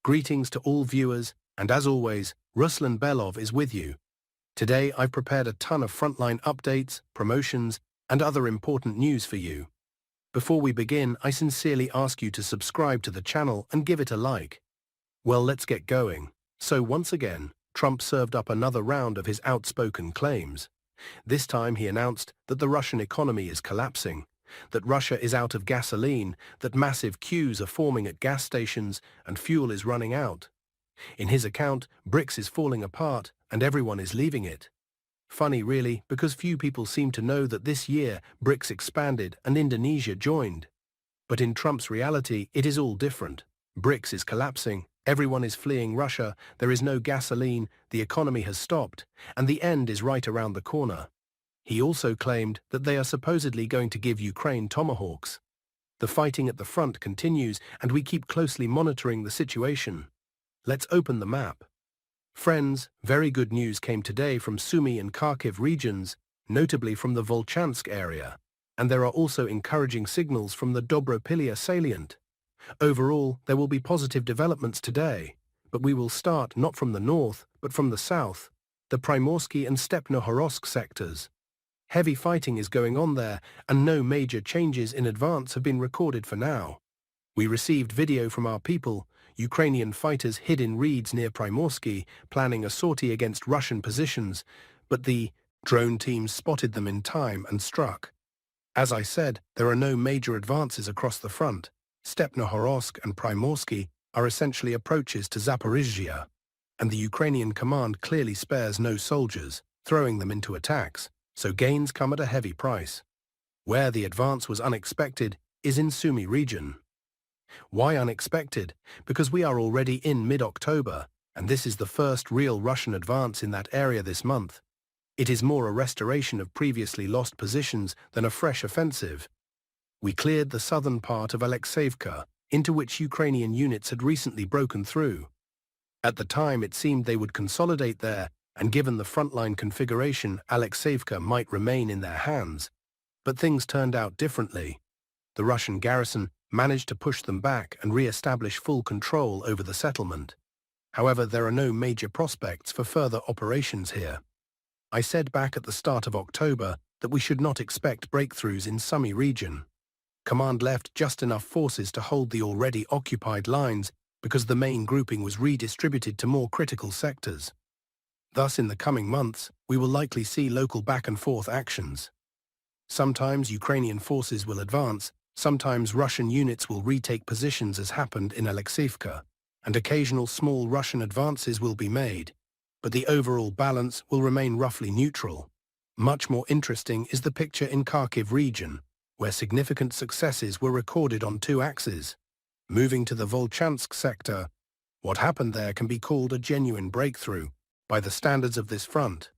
Greetings to all viewers, and as always, Ruslan Belov is with you. Today I've prepared a ton of frontline updates, promotions, and other important news for you. Before we begin, I sincerely ask you to subscribe to the channel and give it a like. Well, let's get going. So once again, Trump served up another round of his outspoken claims. This time he announced that the Russian economy is collapsing, that Russia is out of gasoline, that massive queues are forming at gas stations and fuel is running out. In his account, BRICS is falling apart and everyone is leaving it. Funny really, because few people seem to know that this year BRICS expanded and Indonesia joined. But in Trump's reality, it is all different. BRICS is collapsing, everyone is fleeing Russia, there is no gasoline, the economy has stopped, and the end is right around the corner. He also claimed that they are supposedly going to give Ukraine Tomahawks. The fighting at the front continues and we keep closely monitoring the situation. Let's open the map. Friends, very good news came today from Sumy and Kharkiv regions, notably from the Volchansk area, and there are also encouraging signals from the Dori Pilia salient. Overall, there will be positive developments today, but we will start not from the north, but from the south, the Primorsky and Stepnohorovsk sectors. Heavy fighting is going on there, and no major changes in advance have been recorded for now. We received video from our people, Ukrainian fighters hid in reeds near Primorsky, planning a sortie against Russian positions, but the drone teams spotted them in time and struck. As I said, there are no major advances across the front. Stepnohorovsk and Primorsky are essentially approaches to Zaporizhzhia, and the Ukrainian command clearly spares no soldiers, throwing them into attacks. So gains come at a heavy price. Where the advance was unexpected is in Sumy region. Why unexpected? Because we are already in mid-October, and this is the first real Russian advance in that area this month. It is more a restoration of previously lost positions than a fresh offensive. We cleared the southern part of Alexeyevka, into which Ukrainian units had recently broken through. At the time it seemed they would consolidate there, and given the frontline configuration, Alexeyevka might remain in their hands. But things turned out differently. The Russian garrison managed to push them back and re-establish full control over the settlement. However, there are no major prospects for further operations here. I said back at the start of October that we should not expect breakthroughs in Sumy region. Command left just enough forces to hold the already occupied lines because the main grouping was redistributed to more critical sectors. Thus, in the coming months, we will likely see local back-and-forth actions. Sometimes Ukrainian forces will advance, sometimes Russian units will retake positions as happened in Alexeyevka, and occasional small Russian advances will be made, but the overall balance will remain roughly neutral. Much more interesting is the picture in Kharkiv region, where significant successes were recorded on two axes. Moving to the Volchansk sector, what happened there can be called a genuine breakthrough by the standards of this front.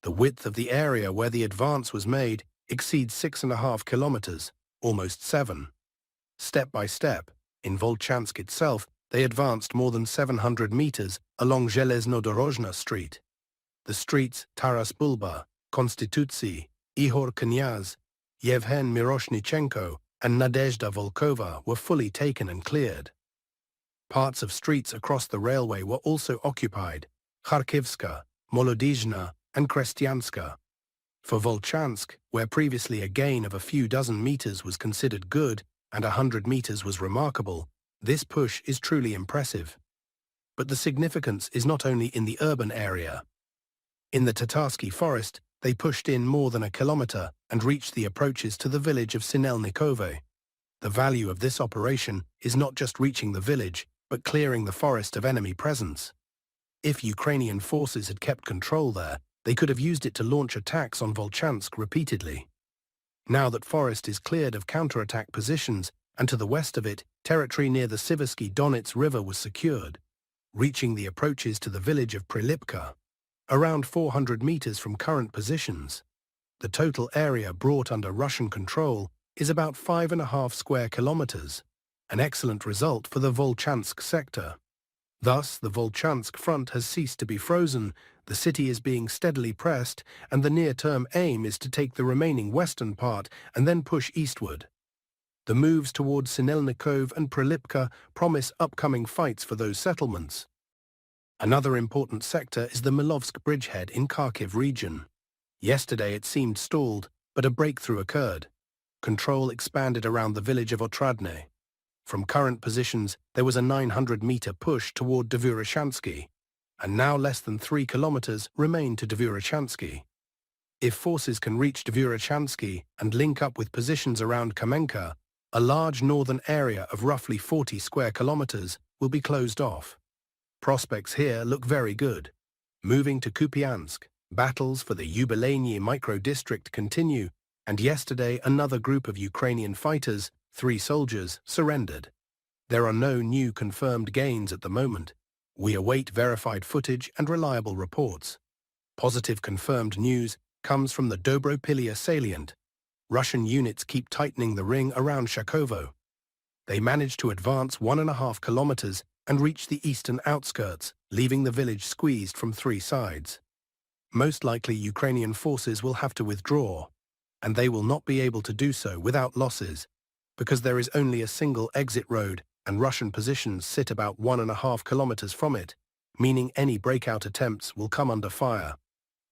The width of the area where the advance was made exceeds 6.5 kilometers, almost 7. Step by step, in Volchansk itself, they advanced more than 700 meters along Zheleznodorozhna Street. The streets Taras Bulba, Konstitutsy, Ihor Knyaz, Yevhen Miroshnichenko, and Nadezhda Volkova were fully taken and cleared. Parts of streets across the railway were also occupied: Kharkivska, Molodizhna, and Krestyanska. For Volchansk, where previously a gain of a few dozen meters was considered good and 100 meters was remarkable, this push is truly impressive. But the significance is not only in the urban area. In the Tatarsky forest, they pushed in more than a kilometer and reached the approaches to the village of Sinelnikove. The value of this operation is not just reaching the village, but clearing the forest of enemy presence. If Ukrainian forces had kept control there, they could have used it to launch attacks on Volchansk repeatedly. Now that forest is cleared of counterattack positions, and to the west of it, territory near the Seversky Donets River was secured, reaching the approaches to the village of Prilipka, around 400 meters from current positions. The total area brought under Russian control is about 5.5 square kilometers, an excellent result for the Volchansk sector. Thus, the Volchansk front has ceased to be frozen, the city is being steadily pressed, and the near-term aim is to take the remaining western part and then push eastward. The moves towards Sinelnikov and Prilipka promise upcoming fights for those settlements. Another important sector is the Milovsk bridgehead in Kharkiv region. Yesterday it seemed stalled, but a breakthrough occurred. Control expanded around the village of Otradne. From current positions, there was a 900-meter push toward Dvorochansky, and now less than 3 kilometers remain to Dvorochansky. If forces can reach Dvorochansky and link up with positions around Kamenka, a large northern area of roughly 40 square kilometers will be closed off. Prospects here look very good. Moving to Kupiansk, battles for the Yubileyny micro-district continue, and yesterday another group of Ukrainian fighters, 3 soldiers, surrendered. There are no new confirmed gains at the moment. We await verified footage and reliable reports. Positive confirmed news comes from the Dori Pilia salient. Russian units keep tightening the ring around Shakovo. They managed to advance 1.5 kilometers and reach the eastern outskirts, leaving the village squeezed from 3 sides. Most likely Ukrainian forces will have to withdraw, and they will not be able to do so without losses, because there is only a single exit road and Russian positions sit about 1.5 kilometers from it, meaning any breakout attempts will come under fire.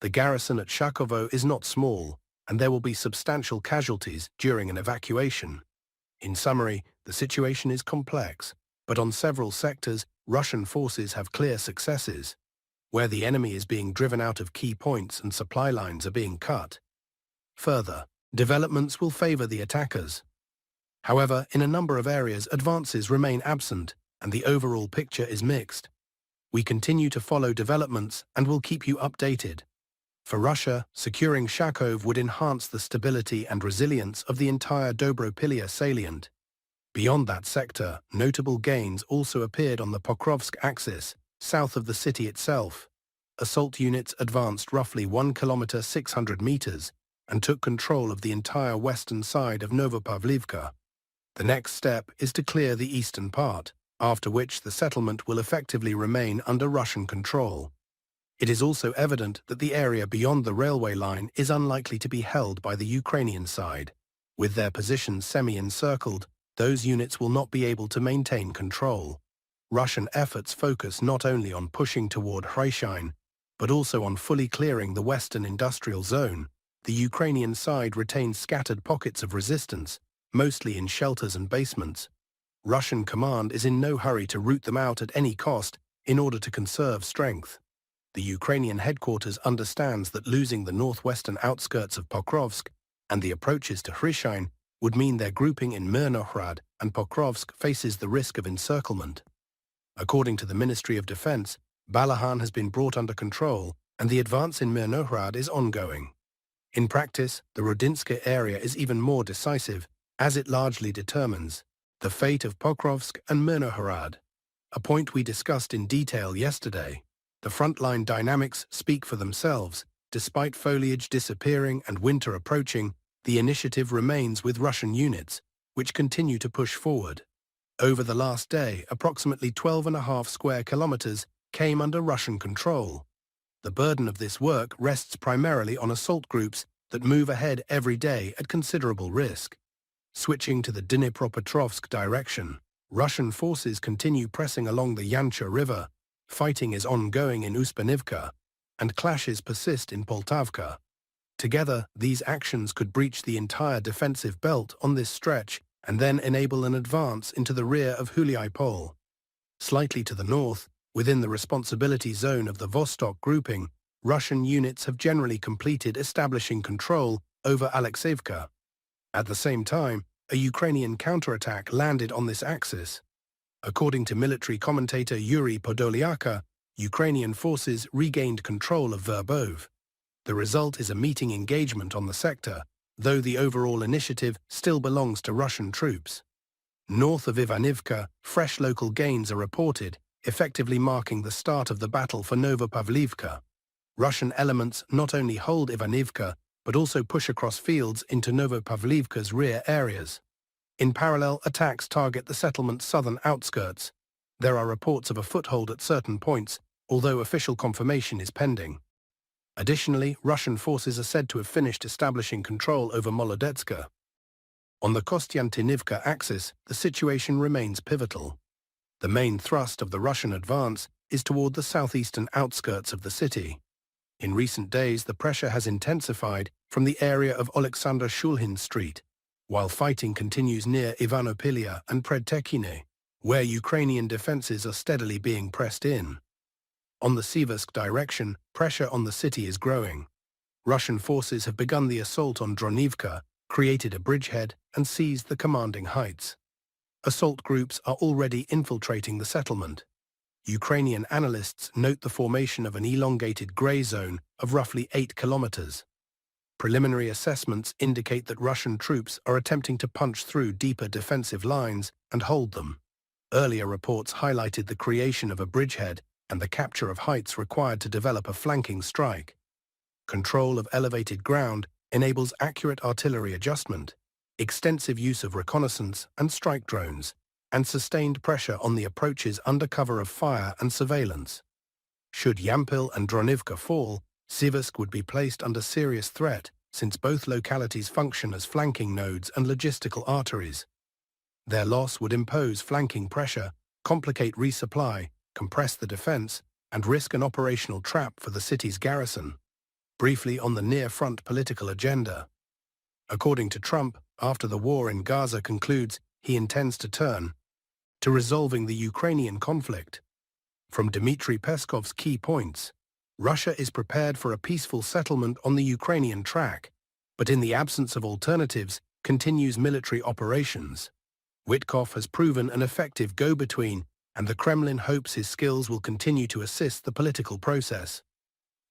The garrison at Shakovo is not small, and there will be substantial casualties during an evacuation. In summary, the situation is complex, but on several sectors, Russian forces have clear successes, where the enemy is being driven out of key points and supply lines are being cut. Further, developments will favor the attackers. However, in a number of areas, advances remain absent, and the overall picture is mixed. We continue to follow developments and will keep you updated. For Russia, securing Shakov would enhance the stability and resilience of the entire Dori Pilia salient. Beyond that sector, notable gains also appeared on the Pokrovsk axis, south of the city itself. Assault units advanced roughly 1 kilometer 600 meters and took control of the entire western side of Novopavlivka. The next step is to clear the eastern part, after which the settlement will effectively remain under Russian control. It is also evident that the area beyond the railway line is unlikely to be held by the Ukrainian side. With their positions semi-encircled, those units will not be able to maintain control. Russian efforts focus not only on pushing toward Hryshyn, but also on fully clearing the western industrial zone. The Ukrainian side retains scattered pockets of resistance, mostly in shelters and basements. Russian command is in no hurry to root them out at any cost in order to conserve strength. The Ukrainian headquarters understands that losing the northwestern outskirts of Pokrovsk and the approaches to Hryshyn would mean their grouping in Mirnohrad and Pokrovsk faces the risk of encirclement. According to the Ministry of Defense, Balahan has been brought under control and the advance in Mirnohrad is ongoing. In practice, the Rodinska area is even more decisive, as it largely determines the fate of Pokrovsk and Mirnohrad, a point we discussed in detail yesterday. The frontline dynamics speak for themselves. Despite foliage disappearing and winter approaching, the initiative remains with Russian units, which continue to push forward. Over the last day, approximately 12.5 square kilometers came under Russian control. The burden of this work rests primarily on assault groups that move ahead every day at considerable risk. Switching to the Dnipropetrovsk direction, Russian forces continue pressing along the Yancha River. Fighting is ongoing in Uspanivka, and clashes persist in Poltavka. Together, these actions could breach the entire defensive belt on this stretch and then enable an advance into the rear of Huliaipol. Slightly to the north, within the responsibility zone of the Vostok grouping, Russian units have generally completed establishing control over Alexeyevka. At the same time, a Ukrainian counterattack landed on this axis. According to military commentator Yuri Podolyaka, Ukrainian forces regained control of Verbov. The result is a meeting engagement on the sector, though the overall initiative still belongs to Russian troops. North of Ivanivka, fresh local gains are reported, effectively marking the start of the battle for Novopavlivka. Russian elements not only hold Ivanivka, but also push across fields into Novopavlivka's rear areas. In parallel, attacks target the settlement's southern outskirts. There are reports of a foothold at certain points, although official confirmation is pending. Additionally, Russian forces are said to have finished establishing control over Molodetska. On the Kostiantynivka axis, the situation remains pivotal. The main thrust of the Russian advance is toward the southeastern outskirts of the city. In recent days, the pressure has intensified from the area of Alexander Shulgin Street, while fighting continues near Dori Pilia and Predtekine, where Ukrainian defenses are steadily being pressed in. On the Seversk direction, pressure on the city is growing. Russian forces have begun the assault on Dronivka, created a bridgehead, and seized the commanding heights. Assault groups are already infiltrating the settlement. Ukrainian analysts note the formation of an elongated grey zone of roughly 8 kilometers. Preliminary assessments indicate that Russian troops are attempting to punch through deeper defensive lines and hold them. Earlier reports highlighted the creation of a bridgehead and the capture of heights required to develop a flanking strike. Control of elevated ground enables accurate artillery adjustment, extensive use of reconnaissance and strike drones, and sustained pressure on the approaches under cover of fire and surveillance. Should Yampil and Dronivka fall, Seversk would be placed under serious threat since both localities function as flanking nodes and logistical arteries. Their loss would impose flanking pressure, complicate resupply, compress the defense, and risk an operational trap for the city's garrison. Briefly on the near-front political agenda. According to Trump, after the war in Gaza concludes, he intends to turn to resolving the Ukrainian conflict. From Dmitry Peskov's key points, Russia is prepared for a peaceful settlement on the Ukrainian track, but in the absence of alternatives, continues military operations. Witkoff has proven an effective go-between, and the Kremlin hopes his skills will continue to assist the political process.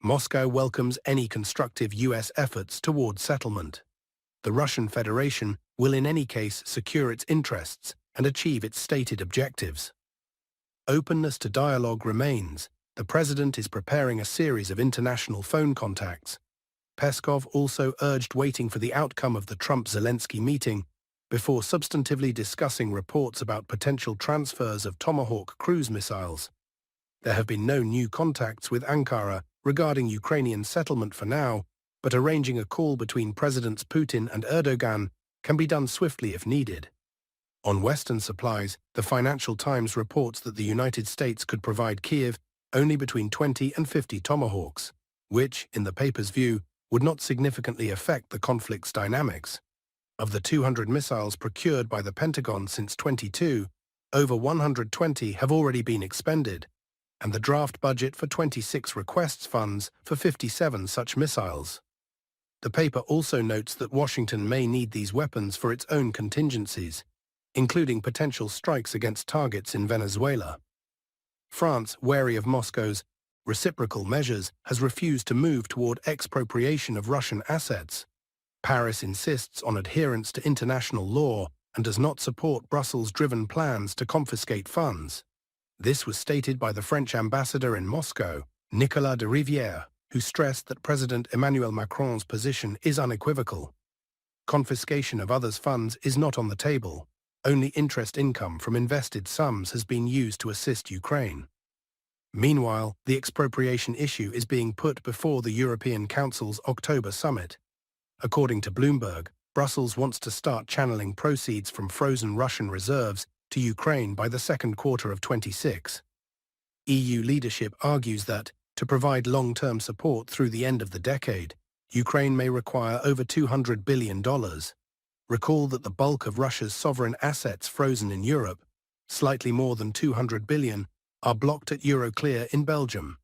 Moscow welcomes any constructive U.S. efforts toward settlement. The Russian Federation will in any case secure its interests and achieve its stated objectives. Openness to dialogue remains. The president is preparing a series of international phone contacts. Peskov also urged waiting for the outcome of the Trump-Zelensky meeting before substantively discussing reports about potential transfers of Tomahawk cruise missiles. There have been no new contacts with Ankara regarding Ukrainian settlement for now, but arranging a call between Presidents Putin and Erdogan can be done swiftly if needed. On Western supplies, the Financial Times reports that the United States could provide Kyiv only between 20 and 50 Tomahawks, which, in the paper's view, would not significantly affect the conflict's dynamics. Of the 200 missiles procured by the Pentagon since 2022, over 120 have already been expended, and the draft budget for 26 requests funds for 57 such missiles. The paper also notes that Washington may need these weapons for its own contingencies, including potential strikes against targets in Venezuela. France, wary of Moscow's reciprocal measures, has refused to move toward expropriation of Russian assets. Paris insists on adherence to international law and does not support Brussels-driven plans to confiscate funds. This was stated by the French ambassador in Moscow, Nicolas de Rivière, who stressed that President Emmanuel Macron's position is unequivocal. Confiscation of others' funds is not on the table. Only interest income from invested sums has been used to assist Ukraine. Meanwhile, the expropriation issue is being put before the European Council's October summit. According to Bloomberg, Brussels wants to start channeling proceeds from frozen Russian reserves to Ukraine by the second quarter of 26. EU leadership argues that, to provide long-term support through the end of the decade, Ukraine may require over $200 billion. Recall that the bulk of Russia's sovereign assets frozen in Europe, slightly more than $200 billion, are blocked at Euroclear in Belgium.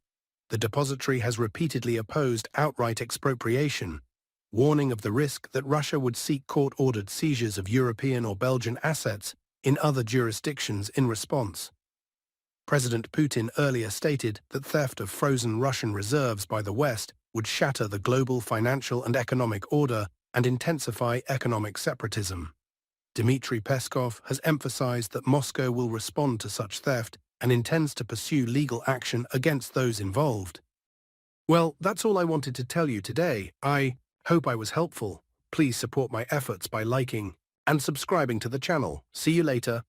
The depository has repeatedly opposed outright expropriation, warning of the risk that Russia would seek court-ordered seizures of European or Belgian assets in other jurisdictions in response. President Putin earlier stated that theft of frozen Russian reserves by the West would shatter the global financial and economic order and intensify economic separatism. Dmitry Peskov has emphasized that Moscow will respond to such theft and intends to pursue legal action against those involved. Well, that's all I wanted to tell you today. I hope I was helpful. Please support my efforts by liking and subscribing to the channel. See you later.